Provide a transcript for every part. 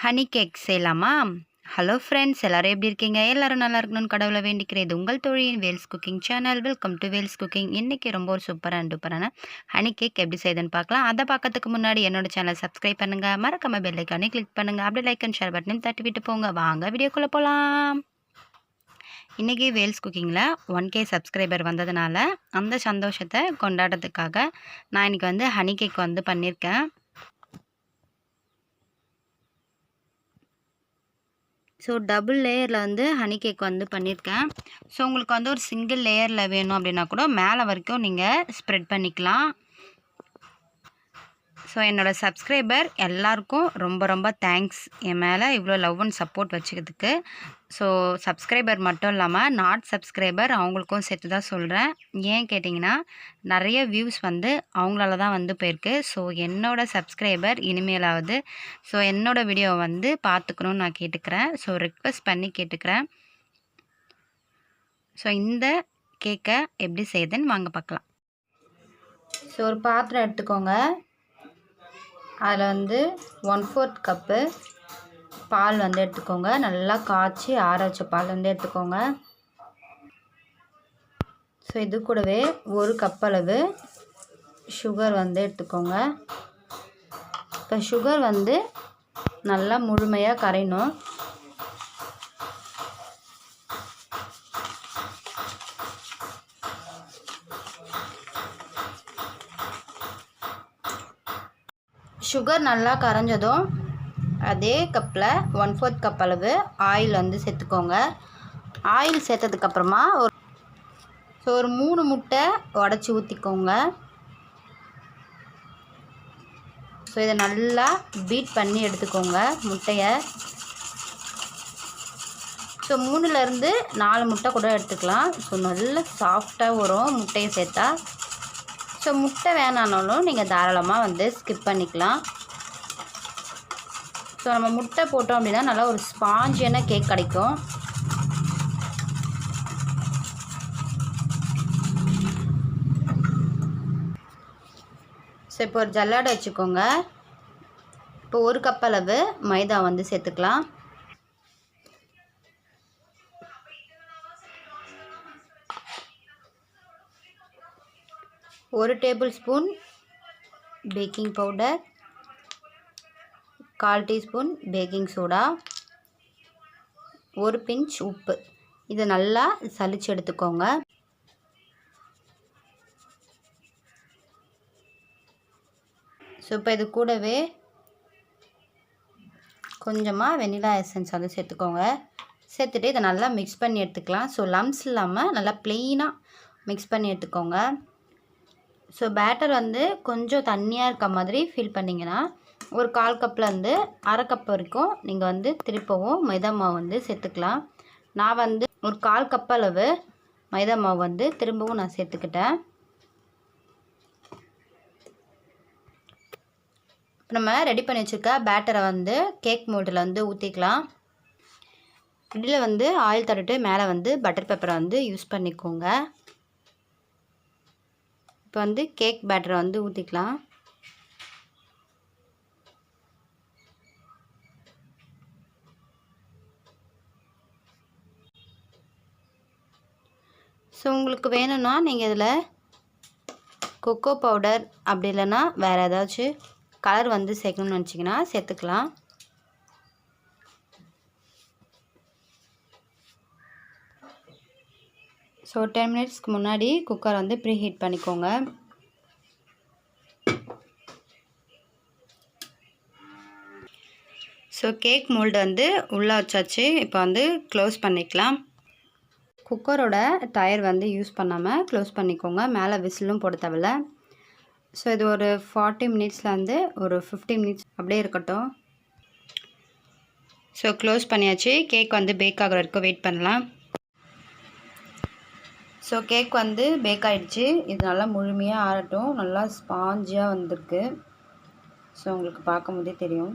Honey cake செய்யலாமா? Hello friends, எல்லோரும் எப்படி இருக்கீங்க? எல்லோரும் நல்லா இருக்கணும்னு கடவுளை வேண்டிக்கிறேன். இது உங்கள் தோழியின் Vels cooking channel. Welcome to Vels cooking. இன்றைக்கி ரொம்ப ஒரு சூப்பரான ஹனி கேக் எப்படி செய்யுதுன்னு பார்க்கலாம். அதை பார்க்கறதுக்கு முன்னாடி என்னோட சேனல் சப்ஸ்கிரைப் பண்ணுங்கள், மறக்காம பெல் ஐக்கானே கிளிக் பண்ணுங்கள், அப்படியே லைக் அண்ட் ஷேர் பட்டனையும் தட்டி விட்டு போங்க. வாங்க வீடியோக்குள்ளே போகலாம். இன்றைக்கி வேல்ஸ் குக்கிங்கில் 1K சப்ஸ்கிரைபர் வந்ததுனால அந்த சந்தோஷத்தை கொண்டாடுறதுக்காக நான் இன்றைக்கி வந்து ஹனி கேக் வந்து பண்ணியிருக்கேன். ஸோ டபுள் லேயரில் வந்து ஹனி கேக் வந்து பண்ணியிருக்கேன். ஸோ உங்களுக்கு வந்து ஒரு சிங்கிள் லேயரில் வேணும் அப்படின்னா கூட மேலே வரைக்கும் நீங்கள் ஸ்ப்ரெட் பண்ணிக்கலாம். ஸோ என்னோடய சப்ஸ்கிரைபர் எல்லாருக்கும் ரொம்ப ரொம்ப தேங்க்ஸ், என் மேலே இவ்வளோ லவ் அண்ட் சப்போர்ட் வச்சுக்கிறதுக்கு. ஸோ சப்ஸ்கிரைபர் மட்டும் இல்லாமல் நாட் சப்ஸ்கிரைபர் அவங்களுக்கும் சேர்த்து தான் சொல்கிறேன். ஏன் கேட்டிங்கன்னா, நிறைய வியூஸ் வந்து அவங்களால தான் வந்து போயிருக்கு. ஸோ என்னோடய சப்ஸ்கிரைபர் இனிமேலாவது ஸோ என்னோடய வீடியோவை வந்து பார்த்துக்கணுன்னு நான் கேட்டுக்கிறேன். ஸோ ரிக்வெஸ்ட் பண்ணி கேட்டுக்கிறேன். ஸோ இந்த கேக்கை எப்படி செய்யுதுன்னு வாங்க பார்க்கலாம். ஸோ ஒரு பாத்திரம் எடுத்துக்கோங்க. அதில் வந்து 1/4 கப்பு பால் வந்து எடுத்துக்கோங்க. நல்லா காய்ச்சி ஆற வச்ச பால் வந்து எடுத்துக்கோங்க. ஸோ இது கூடவே 1 கப் அளவு சுகர் வந்து எடுத்துக்கோங்க. இப்போ சுகர் வந்து நல்லா முழுமையாக கரையணும். சுகர் நல்லா கரைஞ்சதும் அதே கப்பில் 1/4 கப் அளவு ஆயில் வந்து சேர்த்துக்கோங்க. ஆயில் சேர்த்ததுக்கப்புறமா ஒரு 3 முட்டை உடச்சி ஊற்றிக்கோங்க. ஸோ இதை நல்லா பீட் பண்ணி எடுத்துக்கோங்க முட்டையை. ஸோ 3லேருந்து 4 முட்டை கூட எடுத்துக்கலாம். ஸோ நல்லா சாஃப்டாக வரும் முட்டையை சேர்த்தா. ஸோ முட்டை வேணானாலும் நீங்கள் தாராளமாக வந்து ஸ்கிப் பண்ணிக்கலாம். ஸோ நம்ம முட்டை போட்டோம் அப்படின்னா நல்லா ஒரு ஸ்பாஞ்சியான கேக் கிடைக்கும். ஸோ இப்போ ஒரு ஜல்லாடை வச்சுக்கோங்க. இப்போ 1 கப் அளவு மைதா வந்து சேர்த்துக்கலாம். ஒரு tablespoon baking powder, 1/4 teaspoon baking soda, 1 pinch உப்பு. இதை நல்லா சலிச்சு எடுத்துக்கோங்க. ஸோ இப்போ இது கூடவே கொஞ்சமாக வெனிலா எசன்ஸ் வந்து சேர்த்துக்கோங்க. சேர்த்துட்டு இதை நல்லா மிக்ஸ் பண்ணி எடுத்துக்கலாம். ஸோ லம்ஸ் இல்லாமல் நல்லா ப்ளெயினாக மிக்ஸ் பண்ணி எடுத்துக்கோங்க. ஸோ பேட்டர் வந்து கொஞ்சம் தண்ணியாக இருக்க மாதிரி ஃபீல் பண்ணிங்கன்னா ஒரு 1/4 கப்லேருந்து 1/2 கப் வரைக்கும் நீங்கள் வந்து திருப்பவும் மைதா மாவு வந்து சேர்த்துக்கலாம். நான் வந்து ஒரு 1/4 கப் அளவு மைதா மாவு வந்து திரும்பவும் நான் சேர்த்துக்கிட்டேன். நம்ம ரெடி பண்ணி வச்சுருக்க பேட்டரை வந்து கேக் மோல்டில் வந்து ஊற்றிக்கலாம். இதில் வந்து ஆயில் தடவிட்டு மேலே வந்து பட்டர் பேப்பரை வந்து யூஸ் பண்ணிக்கோங்க. இப்போ வந்து கேக் பேட்டரை வந்து ஊற்றிக்கலாம். ஸோ உங்களுக்கு வேணும்னா நீங்கள் இதில் கொக்கோ பவுடர் அப்படி இல்லைன்னா வேறு ஏதாச்சும் கலர் வந்து சேர்க்கணும்னு நினச்சிங்கன்னா சேர்த்துக்கலாம். ஸோ 10 மினிட்ஸ்க்கு முன்னாடி குக்கர் வந்து ப்ரீ ஹீட் பண்ணிக்கோங்க. ஸோ கேக் மோல்டு வந்து உள்ளே வச்சாச்சு. இப்போ வந்து க்ளோஸ் பண்ணிக்கலாம். குக்கரோட டயர் வந்து யூஸ் பண்ணாமல் க்ளோஸ் பண்ணிக்கோங்க. மேலே விசிலும் போட தேவையில்ல. ஸோ இது ஒரு 40 மினிட்ஸ்லேருந்து ஒரு 50 மினிட்ஸ் அப்படியே இருக்கட்டும். ஸோ க்ளோஸ் பண்ணியாச்சு. கேக் வந்து பேக் ஆகிற வரைக்கும் வெயிட் பண்ணலாம். ஸோ கேக் வந்து பேக் ஆகிடுச்சு. இது நல்லா முழுமையாக ஆறட்டும். நல்லா ஸ்பாஞ்சியாக வந்திருக்கு. ஸோ உங்களுக்கு பார்க்கும்போதே தெரியும்.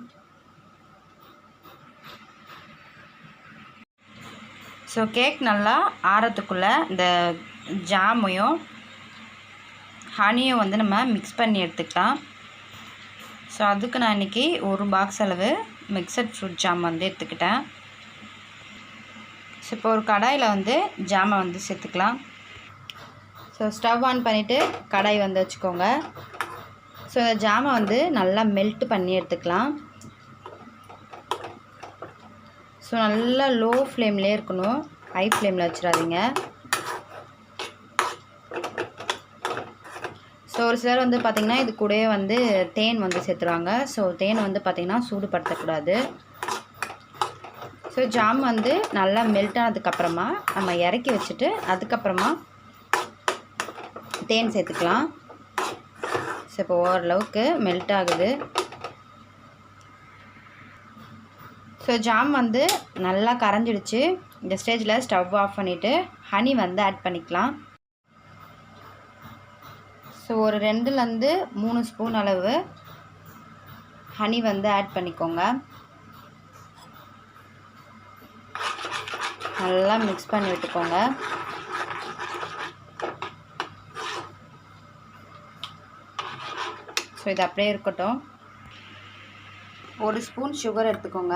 ஸோ கேக் நல்லா ஆறத்துக்குள்ளே இந்த ஜாமையும் ஹனியும் வந்து நம்ம மிக்ஸ் பண்ணி எடுத்துக்கலாம். ஸோ அதுக்கு நான் இன்றைக்கி ஒரு பாக்ஸ் அளவு மிக்சட் ஃப்ரூட் ஜாம் வந்து எடுத்துக்கிட்டேன். ஸோ இப்போ ஒரு கடாயில் வந்து ஜாமை வந்து சேர்த்துக்கலாம். ஸோ ஸ்டவ் ஆன் பண்ணிவிட்டு கடாய் வந்து வச்சுக்கோங்க. ஸோ இந்த ஜாமை வந்து நல்லா மெல்ட் பண்ணி எடுத்துக்கலாம். ஸோ நல்லா லோ ஃப்ளேம்லேயே இருக்கணும், ஹை ஃப்ளேமில் வச்சிடாதீங்க. ஸோ ஒரு சிலர் வந்து பார்த்திங்கன்னா இது கூடவே வந்து தேன் வந்து சேர்த்துருவாங்க. ஸோ தேன் வந்து பார்த்திங்கன்னா சூடுபடுத்தக்கூடாது. ஸோ ஜாம் வந்து நல்லா மெல்ட் ஆனதுக்கப்புறமா நம்ம இறக்கி வச்சுட்டு அதுக்கப்புறமா தேன் சேர்த்துக்கலாம். ஸோ இப்போ ஓரளவுக்கு மெல்ட் ஆகுது. ஸோ ஜாம் வந்து நல்லா கரைஞ்சிடுச்சு. இந்த ஸ்டேஜில் ஸ்டவ் ஆஃப் பண்ணிவிட்டு ஹனி வந்து ஆட் பண்ணிக்கலாம். ஸோ ஒரு 2லேருந்து 3 ஸ்பூன் அளவு ஹனி வந்து ஆட் பண்ணிக்கோங்க. நல்லா மிக்ஸ் பண்ணி விட்டுக்கோங்க. ஸோ இது அப்படியே இருக்கட்டும். 1 ஸ்பூன் சுகர் எடுத்துக்கோங்க.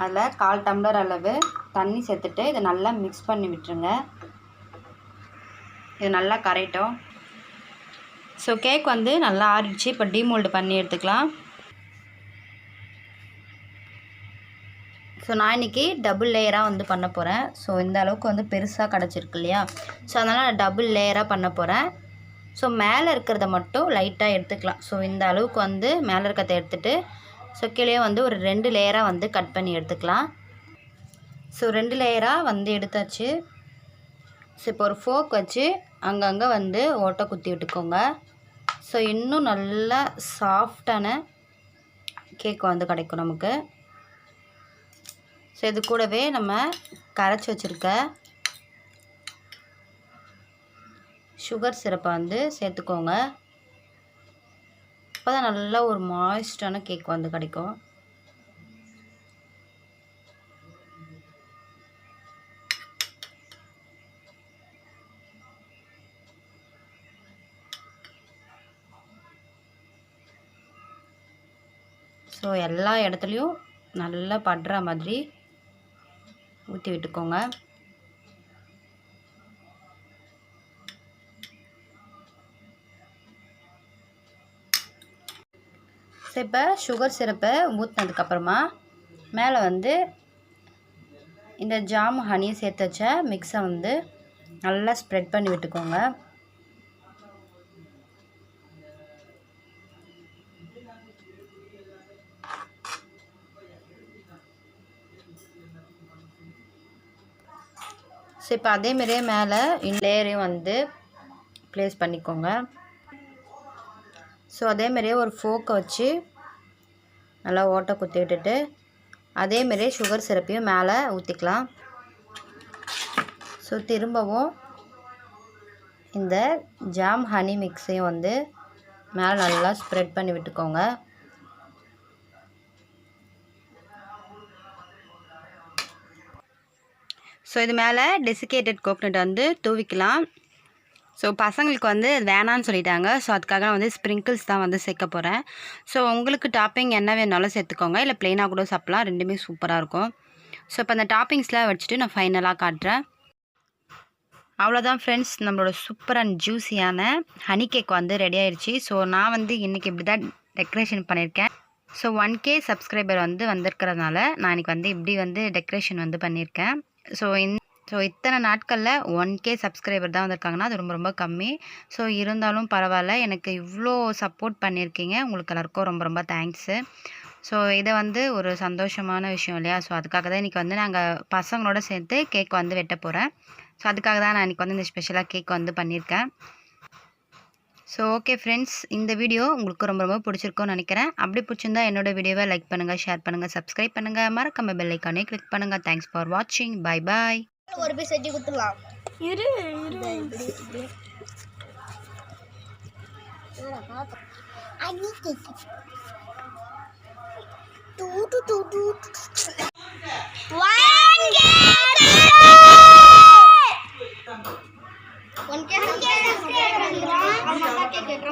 அதில் 1/4 டம்ளர் அளவு தண்ணி சேர்த்துட்டு இதை நல்லா மிக்ஸ் பண்ணி விட்டுருங்க. இது நல்லா கரையட்டும். ஸோ கேக் வந்து நல்லா ஆறிடுச்சு. இப்போ டீமோல்டு பண்ணி எடுத்துக்கலாம். ஸோ நான் இன்றைக்கி டபுள் லேயராக வந்து பண்ண போகிறேன். ஸோ இந்த அளவுக்கு வந்து பெருசாக கிடச்சிருக்கு இல்லையா, ஸோ அதனால் நான் டபுள் லேயராக பண்ண போகிறேன். ஸோ மேலே இருக்கிறத மட்டும் லைட்டாக எடுத்துக்கலாம். ஸோ இந்த அளவுக்கு வந்து மேலே இருக்கிறத எடுத்துகிட்டு ஸோ கீழே வந்து ஒரு 2 லேயராக வந்து கட் பண்ணி எடுத்துக்கலாம். ஸோ 2 லேயராக வந்து எடுத்தாச்சு. ஸோ இப்போ ஒரு ஃபோர்க் வச்சு அங்கங்கே வந்து ஓட்டை குத்தி விட்டுக்கோங்க. ஸோ இன்னும் நல்லா சாஃப்டான கேக் வந்து கிடைக்கும் நமக்கு. ஸோ இது கூடவே நம்ம கரைச்சி வச்சுருக்க சுகர் சிரப்பை வந்து சேர்த்துக்கோங்க. அப்போ தான் நல்லா ஒரு மாய்ஸ்டான கேக் வந்து கிடைக்கும். ஸோ எல்லா இடத்துலையும் நல்லா படுற மாதிரி ஊற்றி விட்டுக்கோங்க. ஸோ இப்போ சுகர் சிரப்பை ஊற்றினதுக்கப்புறமா மேலே வந்து இந்த ஜாம் ஹனியை சேர்த்து வச்ச மிக்ஸை வந்து நல்லா ஸ்ப்ரெட் பண்ணி விட்டுக்கோங்க. ஸோ இப்போ அதேமாரியே மேலே லேயரையும் வந்து ப்ளேஸ் பண்ணிக்கோங்க. ஸோ அதேமாரியே ஒரு ஃபோர்க்கை வச்சு நல்லா ஓட்டை குத்தி விட்டுட்டு அதேமாரியே சுகர் சிரப்பையும் மேலே ஊற்றிக்கலாம். ஸோ திரும்பவும் இந்த ஜாம் ஹனி மிக்ஸையும் வந்து மேலே நல்லா ஸ்ப்ரெட் பண்ணி விட்டுக்கோங்க. ஸோ இது மேலே டெசிகேட்டட் கோகனட் வந்து தூவிக்கலாம். ஸோ பசங்களுக்கு வந்து வேணான்னு சொல்லிட்டாங்க. ஸோ அதுக்காக நான் வந்து ஸ்ப்ரிங்கிள்ஸ் தான் வந்து சேர்க்க போகிறேன். ஸோ உங்களுக்கு டாப்பிங் என்ன வேணாலும் சேர்த்துக்கோங்க, இல்லை ப்ளெயினாக கூட சாப்பிட்லாம், ரெண்டுமே சூப்பராக இருக்கும். ஸோ இப்போ அந்த டாப்பிங்ஸ்லாம் வச்சுட்டு நான் ஃபைனலாக காட்டுறேன். அவ்வளோதான் ஃப்ரெண்ட்ஸ், நம்மளோட சூப்பர் அண்ட் ஜூஸியான ஹனி கேக் வந்து ரெடி ஆயிடுச்சு. ஸோ நான் வந்து இன்றைக்கி இப்படி தான் டெக்கரேஷன் பண்ணியிருக்கேன். ஸோ 1K சப்ஸ்கிரைபர் வந்து வந்திருக்கிறதுனால நான் இன்றைக்கி வந்து இப்படி வந்து டெக்கரேஷன் வந்து பண்ணியிருக்கேன். ஸோ இத்தனை நாட்களில் 1K சப்ஸ்கிரைபர் தான் வந்திருக்காங்கன்னா அது ரொம்ப ரொம்ப கம்மி. ஸோ இருந்தாலும் பரவாயில்ல, எனக்கு இவ்வளோ சப்போர்ட் பண்ணியிருக்கீங்க. உங்களுக்கு எல்லாருக்கும் ரொம்ப ரொம்ப தேங்க்ஸு. ஸோ இதை வந்து ஒரு சந்தோஷமான விஷயம் இல்லையா. ஸோ அதுக்காக தான் இன்றைக்கி வந்து நாங்கள் பசங்களோட சேர்த்து கேக் வந்து வெட்ட போகிறேன். ஸோ அதுக்காக தான் நான் இன்றைக்கி வந்து இந்த ஸ்பெஷலாக கேக் வந்து பண்ணியிருக்கேன். ஸோ ஓகே ஃப்ரெண்ட்ஸ், இந்த வீடியோ உங்களுக்கு ரொம்ப ரொம்ப பிடிச்சிருக்கும்னு நினைக்கிறேன். அப்படி பிடிச்சிருந்தா என்னோடய வீடியோவை லைக் பண்ணுங்கள், ஷேர் பண்ணுங்கள், சப்ஸ்கிரைப் பண்ணுங்கள், மறக்காம பெல் ஐக்கானே கிளிக் பண்ணுங்கள். தேங்க்ஸ் ஃபார் வாட்சிங். Bye bye. ஒரு பீஸ் செஞ்சு குத்துலாம். இரு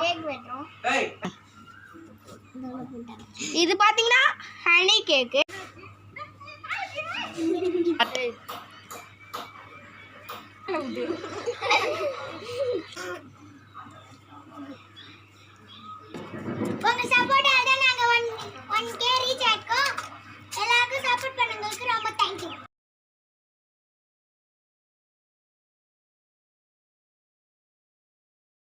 கேக் வெட்டுறோம். இது பாத்தீங்கன்னா ஹனி கேக்கு. உங்க சப்போர்ட்